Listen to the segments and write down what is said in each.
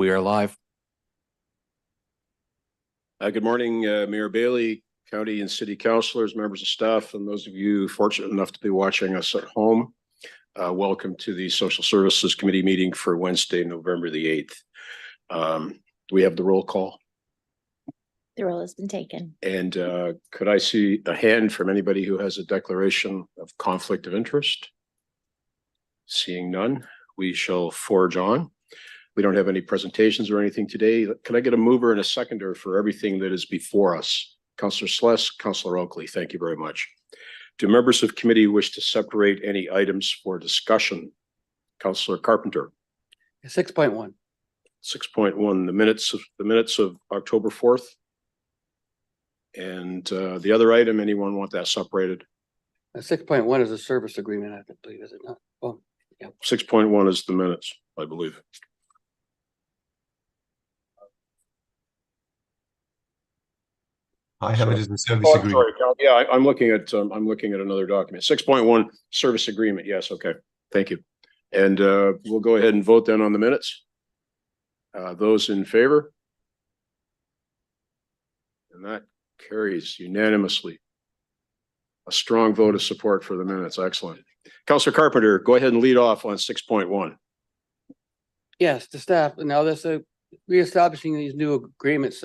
We are live. Good morning, Mayor Bailey, county and city councilors, members of staff, and those of you fortunate enough to be watching us at home. Welcome to the Social Services Committee meeting for Wednesday, November the 8th. Do we have the roll call? The roll has been taken. And could I see a hand from anybody who has a declaration of conflict of interest? Seeing none, we shall forge on. We don't have any presentations or anything today. Can I get a mover and a seconder for everything that is before us? Councillor Sless, Councillor Oakley, thank you very much. Do members of committee wish to separate any items for discussion? Councillor Carpenter. 6.1. 6.1, the minutes of October 4th. And the other item, anyone want that separated? 6.1 is a service agreement, I believe, is it not? Oh, yeah. 6.1 is the minutes, I believe. I have it as a service agreement. Sorry, Cal. Yeah, I'm looking at another document. 6.1 service agreement. Yes, okay. Thank you. And we'll go ahead and vote then on the minutes. Those in favor? And that carries unanimously. A strong vote of support for the minutes. Excellent. Councillor Carpenter, go ahead and lead off on 6.1. Yes, the staff. Now this reestablishing these new agreements.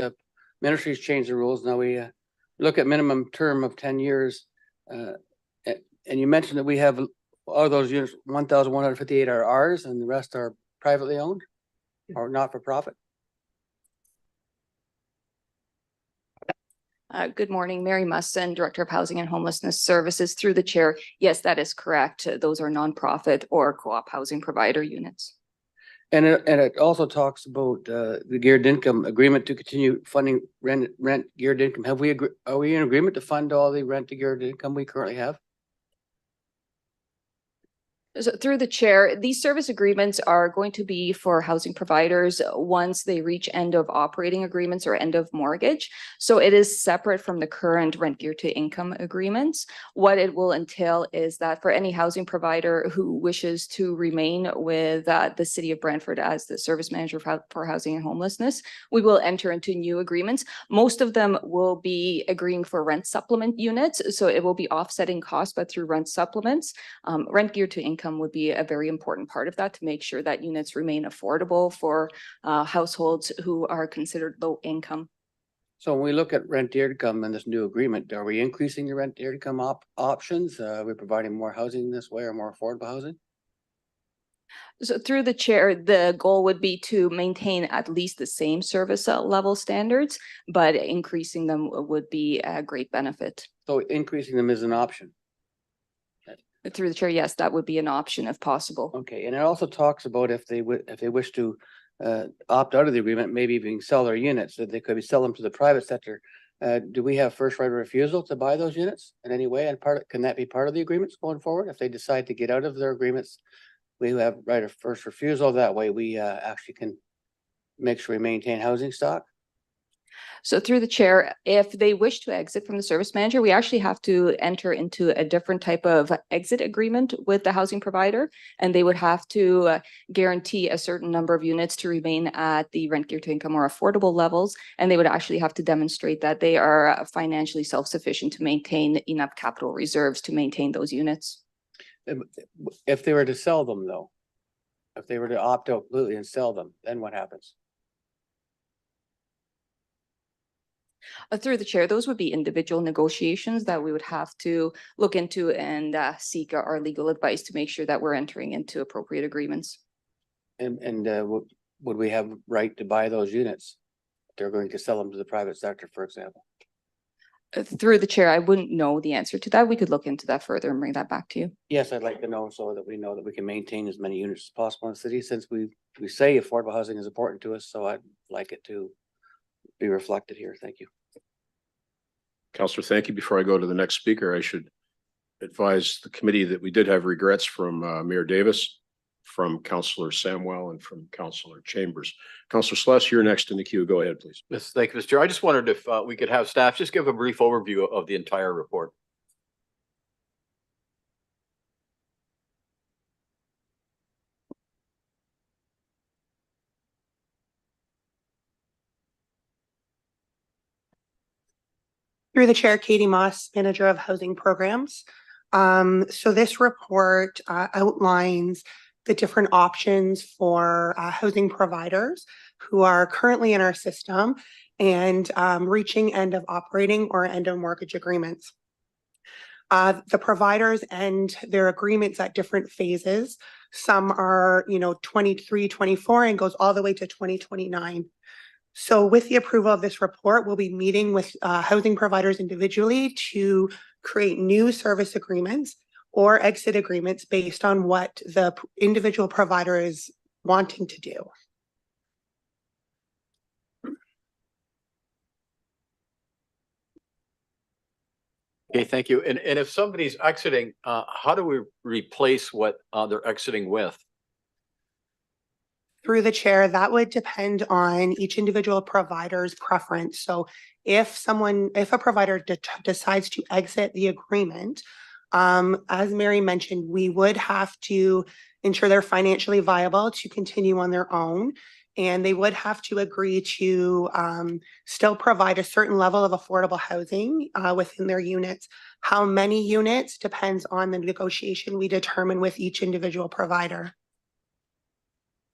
Ministry's changed the rules. Now we look at minimum term of 10 years. And you mentioned that we have all those units, 1,158 are ours and the rest are privately owned or not for profit. Good morning, Mary Musson, Director of Housing and Homelessness Services. Through the chair, yes, that is correct. Those are nonprofit or co-op housing provider units. And it also talks about the geared income agreement to continue funding rent geared income. Are we in agreement to fund all the rent to geared income we currently have? So through the chair, these service agreements are going to be for housing providers once they reach end of operating agreements or end of mortgage. So it is separate from the current rent geared to income agreements. What it will entail is that for any housing provider who wishes to remain with the city of Brantford as the service manager for housing and homelessness, we will enter into new agreements. Most of them will be agreeing for rent supplement units. So it will be offsetting costs, but through rent supplements. Rent geared to income would be a very important part of that to make sure that units remain affordable for households who are considered low income. So when we look at rent geared income in this new agreement, are we increasing the rent geared income options? Are we providing more housing this way or more affordable housing? So through the chair, the goal would be to maintain at least the same service level standards, but increasing them would be a great benefit. So increasing them is an option. Through the chair, yes, that would be an option if possible. Okay, and it also talks about if they wish to opt out of the agreement, maybe even sell their units, that they could sell them to the private sector. Do we have first right of refusal to buy those units in any way? And can that be part of the agreements going forward? If they decide to get out of their agreements, we have right of first refusal. That way we actually can make sure we maintain housing stock. So through the chair, if they wish to exit from the service manager, we actually have to enter into a different type of exit agreement with the housing provider, and they would have to guarantee a certain number of units to remain at the rent geared to income or affordable levels, and they would actually have to demonstrate that they are financially self-sufficient to maintain enough capital reserves to maintain those units. If they were to sell them though, if they were to opt out completely and sell them, then what happens? Through the chair, those would be individual negotiations that we would have to look into and seek our legal advice to make sure that we're entering into appropriate agreements. And would we have right to buy those units? They're going to sell them to the private sector, for example. Through the chair, I wouldn't know the answer to that. We could look into that further and bring that back to you. Yes, I'd like to know so that we know that we can maintain as many units as possible in the city, since we say affordable housing is important to us. So I'd like it to be reflected here. Thank you. Councillor, thank you. Before I go to the next speaker, I should advise the committee that we did have regrets from Mayor Davis, from Councillor Samwell, and from Councillor Chambers. Councillor Sless, you're next in the queue. Go ahead, please. Yes, thank you, Mr. Chair. I just wondered if we could have staff just give a brief overview of the entire report. Through the chair, Katie Moss, Manager of Housing Programs. So this report outlines the different options for housing providers who are currently in our system and reaching end of operating or end of mortgage agreements. The providers end their agreements at different phases. Some are, 23, 24, and goes all the way to 2029. So with the approval of this report, we'll be meeting with housing providers individually to create new service agreements or exit agreements based on what the individual provider is wanting to do. Okay, thank you. And if somebody's exiting, how do we replace what they're exiting with? Through the chair, that would depend on each individual provider's preference. So if a provider decides to exit the agreement, as Mary mentioned, we would have to ensure they're financially viable to continue on their own. And they would have to agree to still provide a certain level of affordable housing within their units. How many units depends on the negotiation we determine with each individual provider.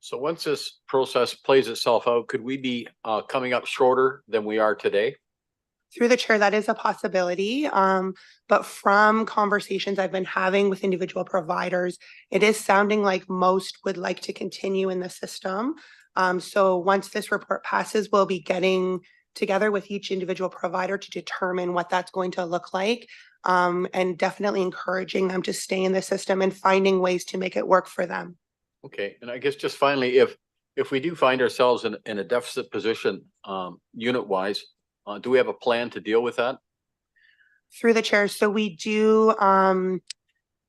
So once this process plays itself out, could we be coming up shorter than we are today? Through the chair, that is a possibility. But from conversations I've been having with individual providers, it is sounding like most would like to continue in the system. So once this report passes, we'll be getting together with each individual provider to determine what that's going to look like, and definitely encouraging them to stay in the system and finding ways to make it work for them. Okay, and I guess just finally, if we do find ourselves in a deficit position, unit wise, do we have a plan to deal with that? Through the chair, so we do,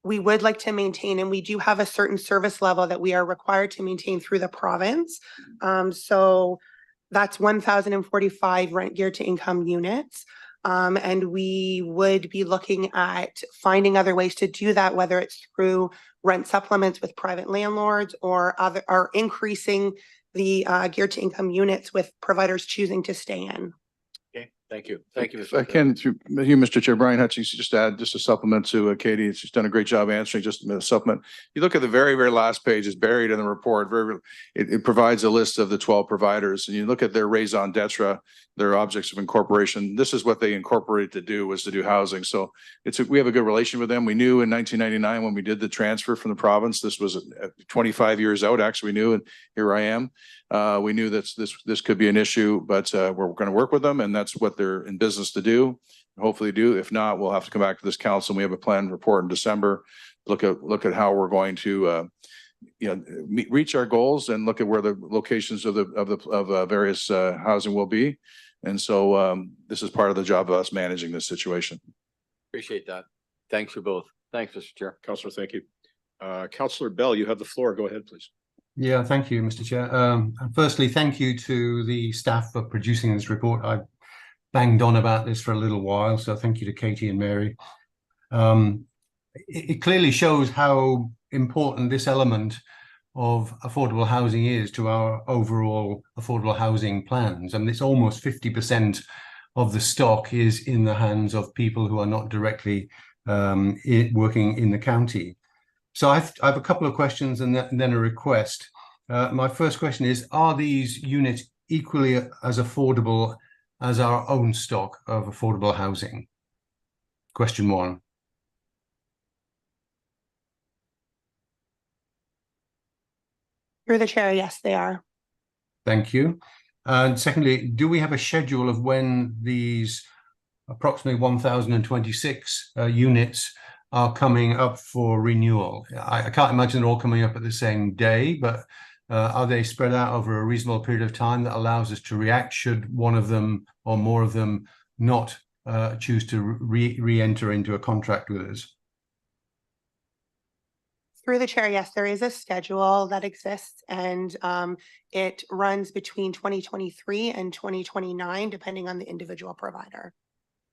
we would like to maintain, and we do have a certain service level that we are required to maintain through the province. So that's 1,045 rent geared to income units. And we would be looking at finding other ways to do that, whether it's through rent supplements with private landlords or increasing the geared to income units with providers choosing to stay in. Okay, thank you. Thank you. If I can, through you, Mr. Chair, Brian Hutchings, just add just a supplement to Katie. She's done a great job answering. Just a supplement. You look at the very, very last page, is buried in the report. It provides a list of the 12 providers, and you look at their raison d'etre, their objects of incorporation. This is what they incorporated to do, was to do housing. So we have a good relation with them. We knew in 1999 when we did the transfer from the province, this was 25 years out. Actually, we knew, and here I am. We knew that this could be an issue, but we're going to work with them, and that's what they're in business to do. Hopefully do. If not, we'll have to come back to this council. And we have a planned report in December. Look at how we're going to reach our goals and look at where the locations of various housing will be. And so this is part of the job of us managing this situation. Appreciate that. Thanks for both. Thanks, Mr. Chair. Councillor, thank you. Councillor Bell, you have the floor. Go ahead, please. Yeah, thank you, Mr. Chair. Firstly, thank you to the staff for producing this report. I banged on about this for a little while, so thank you to Katie and Mary. It clearly shows how important this element of affordable housing is to our overall affordable housing plans. And it's almost 50% of the stock is in the hands of people who are not directly working in the county. So I have a couple of questions and then a request. My first question is, are these units equally as affordable as our own stock of affordable housing? Question one. Through the chair, yes, they are. Thank you. And secondly, do we have a schedule of when these approximately 1,026 units are coming up for renewal? I can't imagine they're all coming up at the same day, but are they spread out over a reasonable period of time that allows us to react should one of them or more of them not choose to re-enter into a contract with us? Through the chair, yes, there is a schedule that exists, and it runs between 2023 and 2029, depending on the individual provider.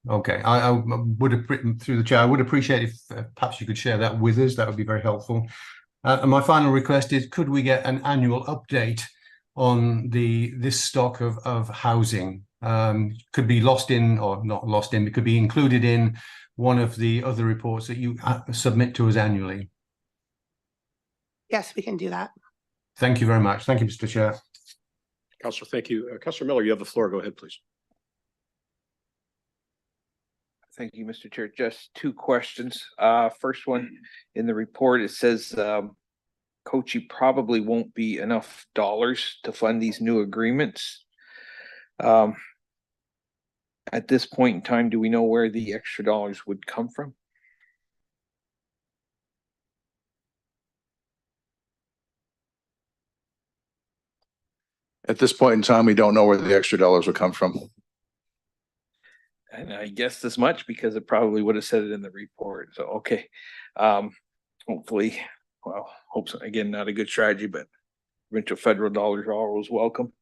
Okay, I would, through the chair, I would appreciate if perhaps you could share that with us. That would be very helpful. And my final request is, could we get an annual update on this stock of housing? could be lost in, or not lost in, but could be included in one of the other reports that you submit to us annually. Yes, we can do that. Thank you very much. Thank you, Mr. Chair. Councillor, thank you. Councillor Miller, you have the floor. Go ahead, please. Thank you, Mr. Chair. Just two questions. First one, in the report, it says Kochi probably won't be enough dollars to fund these new agreements. At this point in time, do we know where the extra dollars would come from? At this point in time, we don't know where the extra dollars will come from. And I guessed as much because it probably would have said it in the report. So, okay. Hopefully, well, hopes again, not a good strategy, but provincial federal dollars are always welcome.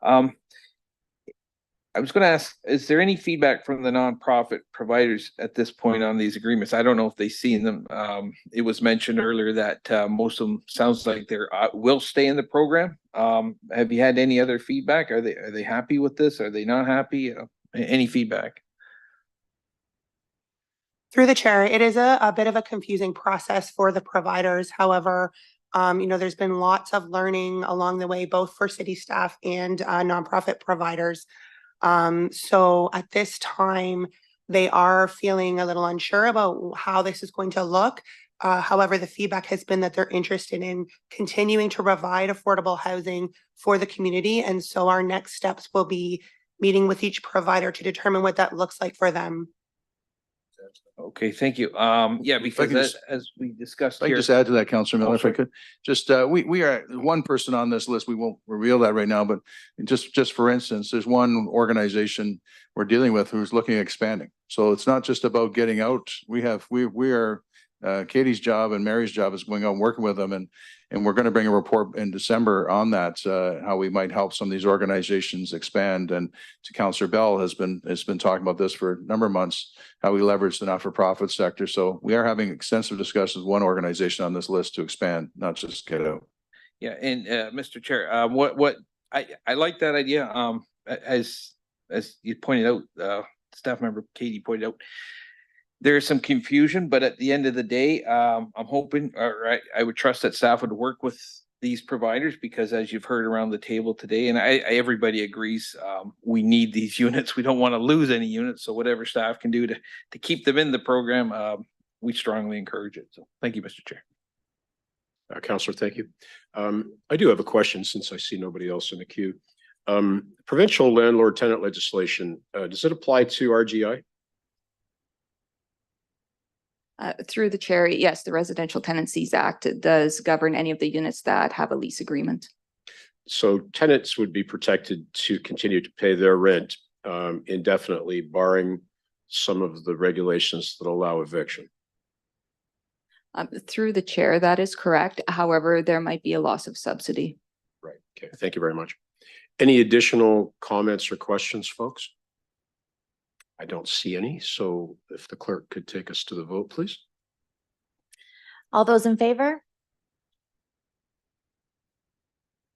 I was going to ask, is there any feedback from the nonprofit providers at this point on these agreements? I don't know if they've seen them. It was mentioned earlier that most of them sounds like they're will stay in the program. Have you had any other feedback? Are they happy with this? Are they not happy? Any feedback? Through the chair, it is a bit of a confusing process for the providers. However, there's been lots of learning along the way, both for city staff and nonprofit providers. So at this time, they are feeling a little unsure about how this is going to look. However, the feedback has been that they're interested in continuing to provide affordable housing for the community. And so our next steps will be meeting with each provider to determine what that looks like for them. Okay, thank you. Yeah, because as we discussed If I here. could just add to that, Councillor Miller, if I sorry. could, just, we are one person on this list. We won't reveal that right now, but just for instance, there's one organization we're dealing with who's looking at expanding. So it's not just about getting out. We are, Katie's job and Mary's job is going out and working with them, and we're going to bring a report in December on that, how we might help some of these organizations expand. And to Councillor Bell has been talking about this for a number of months, how we leverage the not-for-profit sector. So we are having extensive discussions with one organization on this list to expand, not just get out. Yeah, and Mr. Chair, I like that idea. As you pointed out, staff member Katie pointed out, there is some confusion, but at the end of the day, I'm hoping, or I would trust that staff would work with these providers, because as you've heard around the table today, and everybody agrees, we need these units. We don't want to lose any units. So whatever staff can do to keep them in the program, we strongly encourage it. So thank you, Mr. Chair. Councillor, thank you. I do have a question since I see nobody else in the queue. Provincial landlord tenant legislation, does it apply to RGI? Through the chair, yes, the Residential Tenancies Act does govern any of the units that have a lease agreement. So tenants would be protected to continue to pay their rent indefinitely, barring some of the regulations that allow eviction. Through the chair, that is correct. However, there might be a loss of subsidy. Right. Okay. Thank you very much. Any additional comments or questions, folks? I don't see any. So if the clerk could take us to the vote, please. All those in favor?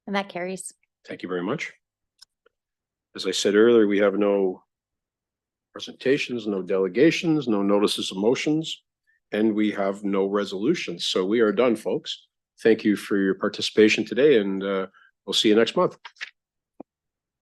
And that carries. Thank you very much. As I said earlier, we have no presentations, no delegations, no notices of motions, and we have no resolutions. So we are done, folks. Thank you for your participation today, and we'll see you next month.